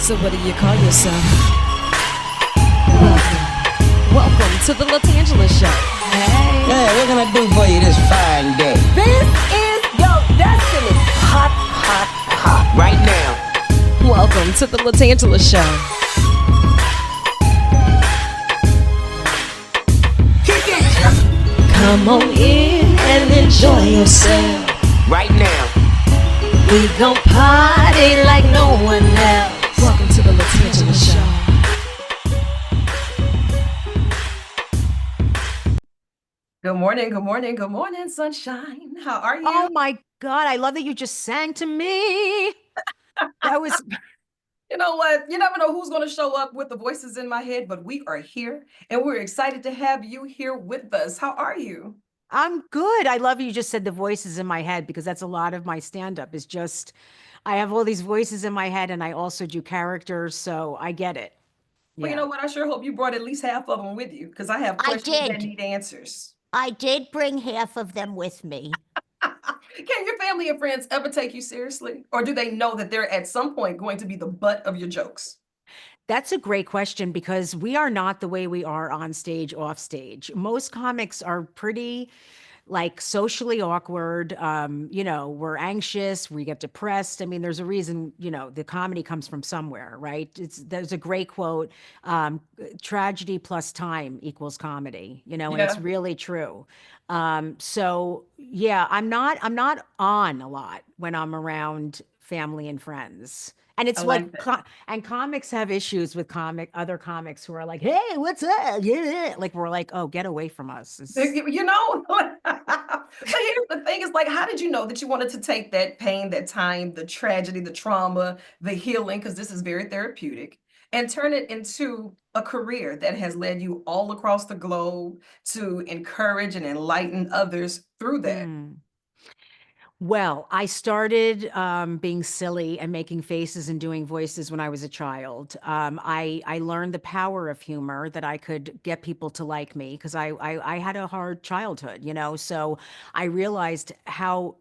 So what do you call yourself? Welcome to the LaTangela Show. Hey. Hey, what can I do for you this fine day? This is your destiny. Hot, hot, hot. Right now. Welcome to the LaTangela Show. Kick it. Come on in and enjoy yourself. Right now. We gon' party like no one else. Welcome to the LaTangela Show. Good morning, good morning, good morning, sunshine. How are you? Oh my God, I love that you just sang to me. That was You know what? You never know who's going to show up with the voices in my head, but we are here and we're excited to have you here with us. How are you? I'm good. I love you just said the voices in my head because that's a lot of my stand-up is just I have all these voices in my head and I also do characters, so I get it. Well, you know what? I sure hope you brought at least half of them with you because I have questions that need answers. I did bring half of them with me. Can your family and friends ever take you seriously? Or do they know that they're at some point going to be the butt of your jokes? That's a great question because we are not the way we are on stage, off stage. Most comics are pretty like socially awkward. We're anxious, we get depressed. I mean, there's a reason, the comedy comes from somewhere, right? There's a great quote, tragedy plus time equals comedy, and it's really true. So yeah, I'm not on a lot when I'm around family and friends. And it's like, and comics have issues with other comics who are like, hey, what's up? Yeah. Like, we're like, oh, get away from us. But here's the thing is like, how did you know that you wanted to take that pain, that time, the tragedy, the trauma, the healing, because this is very therapeutic, and turn it into a career that has led you all across the globe to encourage and enlighten others through that? Well, I started being silly and making faces and doing voices when I was a child. I learned the power of humor that I could get people to like me because I had a hard childhood, So I realized how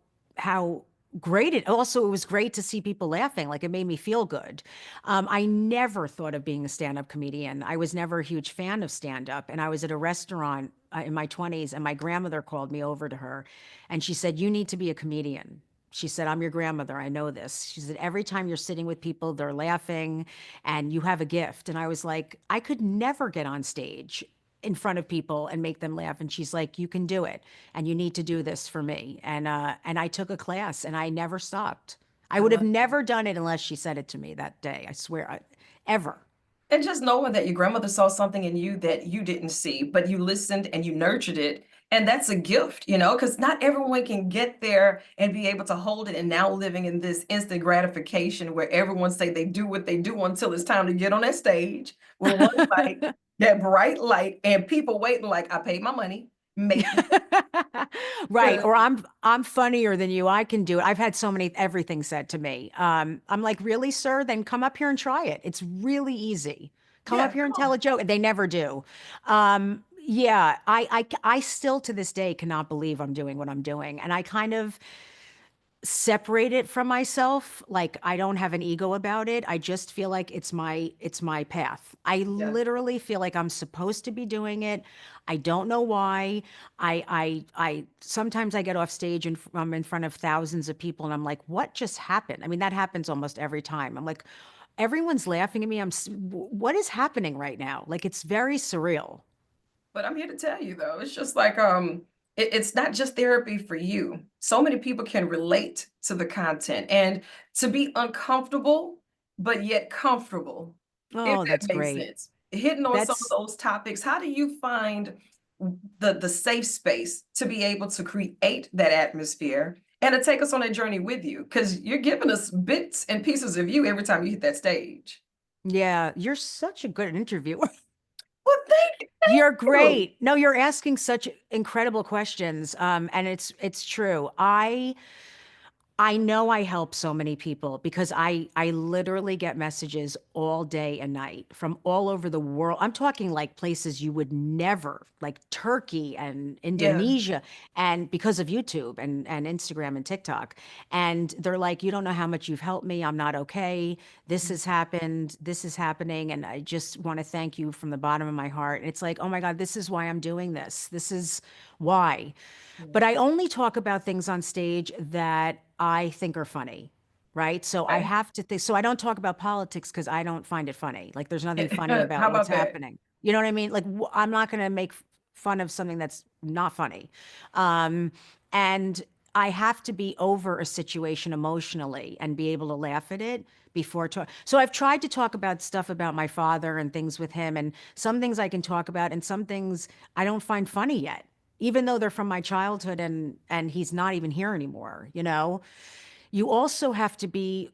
great it was great to see people laughing. Like it made me feel good. I never thought of being a stand-up comedian. I was never a huge fan of stand-up, and I was at a restaurant in my 20s, and my grandmother called me over to her and she said, you need to be a comedian. She said, I'm your grandmother. I know this. She said, every time you're sitting with people, they're laughing and you have a gift. And I was like, I could never get on stage in front of people and make them laugh. And she's like, you can do it. And you need to do this for me. And I took a class and I never stopped. I would have never done it unless she said it to me that day. I swear, ever. And just knowing that your grandmother saw something in you that you didn't see, but you listened and you nurtured it. And that's a gift, because not everyone can get there and be able to hold it. And now living in this instant gratification where everyone say they do what they do until it's time to get on that stage with one light, that bright light, and people waiting like, I paid my money. Right. Or I'm funnier than you. I can do it. I've had everything said to me. I'm like, really, sir? Then come up here and try it. It's really easy. Come up here and tell a joke. They never do. Yeah, I still to this day cannot believe I'm doing what I'm doing. And I kind of separate it from myself. Like I don't have an ego about it. I just feel like it's my path. I literally feel like I'm supposed to be doing it. I don't know why. I sometimes I get off stage and I'm in front of thousands of people and I'm like, what just happened? I mean, that happens almost every time. I'm like, everyone's laughing at me. What is happening right now? Like it's very surreal. But I'm here to tell you though, it's just like it's not just therapy for you. So many people can relate to the content and to be uncomfortable, but yet comfortable. Oh, If that's that makes great. sense. Hitting on some of those topics, how do you find the safe space to be able to create that atmosphere and to take us on a journey with you? Because you're giving us bits and pieces of you every time you hit that stage. Yeah, you're such a good interviewer. Well, thank you. You're great. No, you're asking such incredible questions. And it's true. I know I help so many people because I literally get messages all day and night from all over the world. I'm talking like places you would never, like Turkey and Yeah. Indonesia, and because of YouTube and Instagram and TikTok. And they're like, you don't know how much you've helped me. I'm not okay. This has happened. This is happening. And I just want to thank you from the bottom of my heart. And it's like, oh my God, this is why I'm doing this. This is why. Yeah. But I only talk about things on stage that I think are funny, right? So I Okay. have to think, so I don't talk about politics because I don't find it funny. Like there's nothing funny How about what's about that? happening. You know what I mean? Like I'm not going to make fun of something that's not funny. And I have to be over a situation emotionally and be able to laugh at it before talk. So I've tried to talk about stuff about my father and things with him, and some things I can talk about, and some things I don't find funny yet, even though they're from my childhood and he's not even here anymore, you know? You also have to be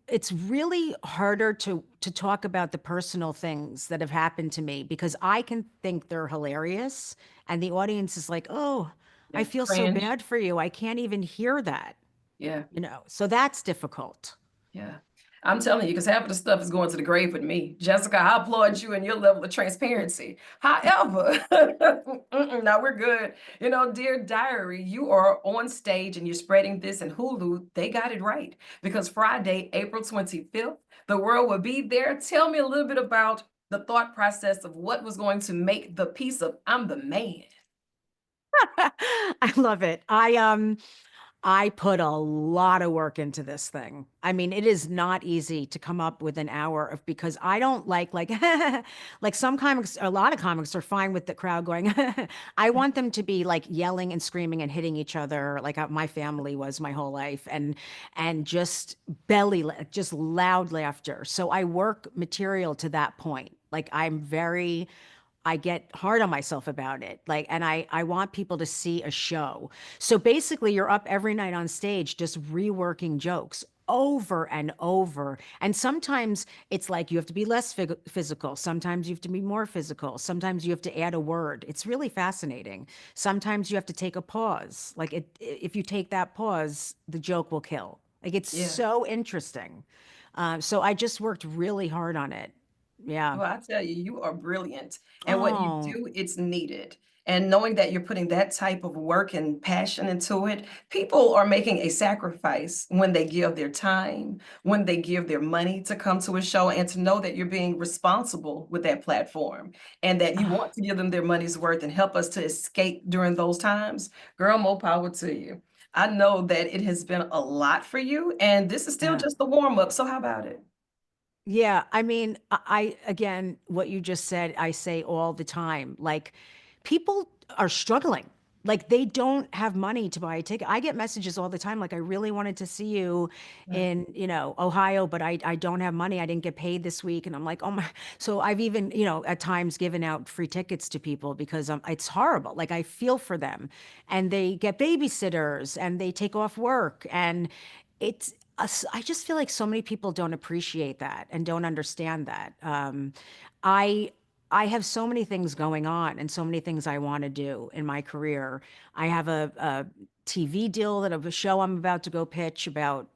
it's really harder to talk about the personal things that have happened to me because I can think they're hilarious and the audience is like, "Oh, I Yeah. feel so Cringe. bad for you. I can't even hear that." Yeah. You know. So that's difficult. Yeah. I'm telling you, because half of the stuff is going to the grave with me. Jessica, I applaud you and your level of transparency. However, now we're good. You know, dear diary, you are on stage and you're spreading this, and Hulu, they got it right. Because Friday, April 25th, the world will be there. Tell me a little bit about the thought process of what was going to make the piece of I'm the man. I love it. I put a lot of work into this thing. I mean, it is not easy to come up with an hour of because I don't like like some comics, a lot of comics are fine with the crowd going. I want them to be like yelling and screaming and hitting each other like my family was my whole life and just just loud laughter. So I work material to that point. Like I get hard on myself about it. Like, and I want people to see a show. So basically, you're up every night on stage just reworking jokes over and over. And sometimes it's like you have to be less physical. Sometimes you have to be more physical. Sometimes you have to add a word. It's really fascinating. Sometimes you have to take a pause. Like if you take that pause, the joke will kill. Like it's Yeah. so interesting. So I just worked really hard on it. Yeah. Well, I tell you, you are brilliant. And what you Oh, do, it's needed. And knowing that you're putting that type of work and passion into it, people are making a sacrifice when they give their time, when they give their money to come to a show, and to know that you're being responsible with that platform and that you want to give them their money's worth and help us to escape during those times. Girl, more power to you. I know that it has been a lot for you, and this is still yeah. just the warm up. So, how about it? Yeah, I mean, again, what you just said, I say all the time. Like, people are struggling. Like, they don't have money to buy a ticket. I get messages all the time, like, I really wanted to see you Right. in, Ohio, but I don't have money. I didn't get paid this week. And I'm like, oh my. So I've even, at times given out free tickets to people because it's horrible. Like, I feel for them. And they get babysitters and they take off work. And it's I just feel like so many people don't appreciate that and don't understand that. I I have so many things going on and so many things I want to do in my career. I have a TV deal that of a show I'm about to go pitch about,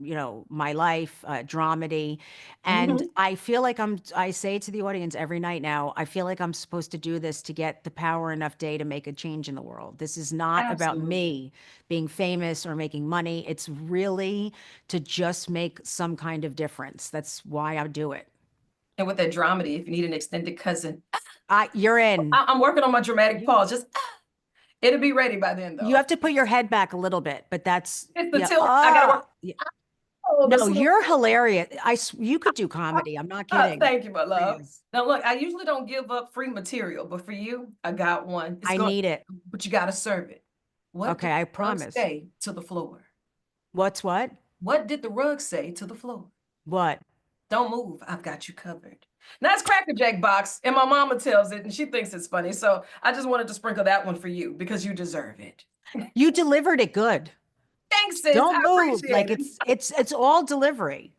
my life, dramedy. And Mhm. I feel like I say to the audience every night now, I feel like I'm supposed to do this to get the power enough day to make a change in the world. This is not about Absolutely. me being famous or making money. It's really to just make some kind of difference. That's why I do it. And with that dramedy, if you need an extended cousin, You're in. I'm working on my dramatic You pause. Just it'll be ready by then, you though. have to put your head back a little bit, but that's It's the yeah. tilt. I gotta work. Yeah. Oh, the No, slow. you're hilarious. You could do comedy. I'm not kidding. Thank you, my love. Please. Now, look, I usually don't give up free material, but for you, I got one. It's I going, need it. but you gotta serve it. What Okay, did I the rug promise. say to the floor? What's what? What did the rug say to the floor? What? Don't move. I've got you covered. Now it's Cracker Jack box, and my mama tells it, and she thinks it's funny. So I just wanted to sprinkle that one for you because you deserve it. You delivered it good. Thanks, sis. Don't I move. appreciate Like it. it's all delivery.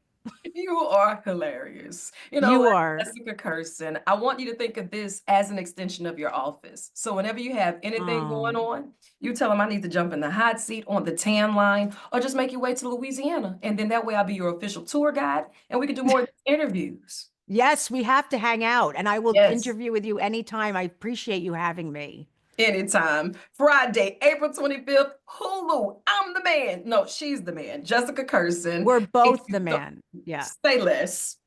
You are hilarious. You know You what, are. Jessica Kirson, I want you to think of this as an extension of your office. So whenever you have anything going Oh. on, you tell them I need to jump in the hot seat on the tan line, or just make your way to Louisiana. And then that way I'll be your official tour guide and we can do more interviews. Yes, we have to hang out, and I will Yes. interview with you anytime. I appreciate you having me. Anytime. Friday, April 25th, Hulu. I'm the man. No, she's the man. Jessica Kirson. We're If both you the don't- man. Yeah. Say less.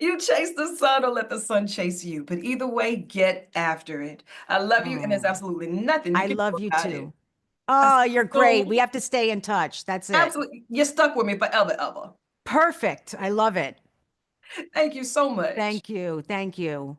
You chase the sun or let the sun chase you. But either way, get after it. I love you, and there's Oh, absolutely nothing you I can do love you about it. too. I Oh, see you're you great. We soon. have to stay in touch. That's it. Absolutely. You're stuck with me forever, ever. Perfect. I love it. Thank you so much. Thank you. Thank you.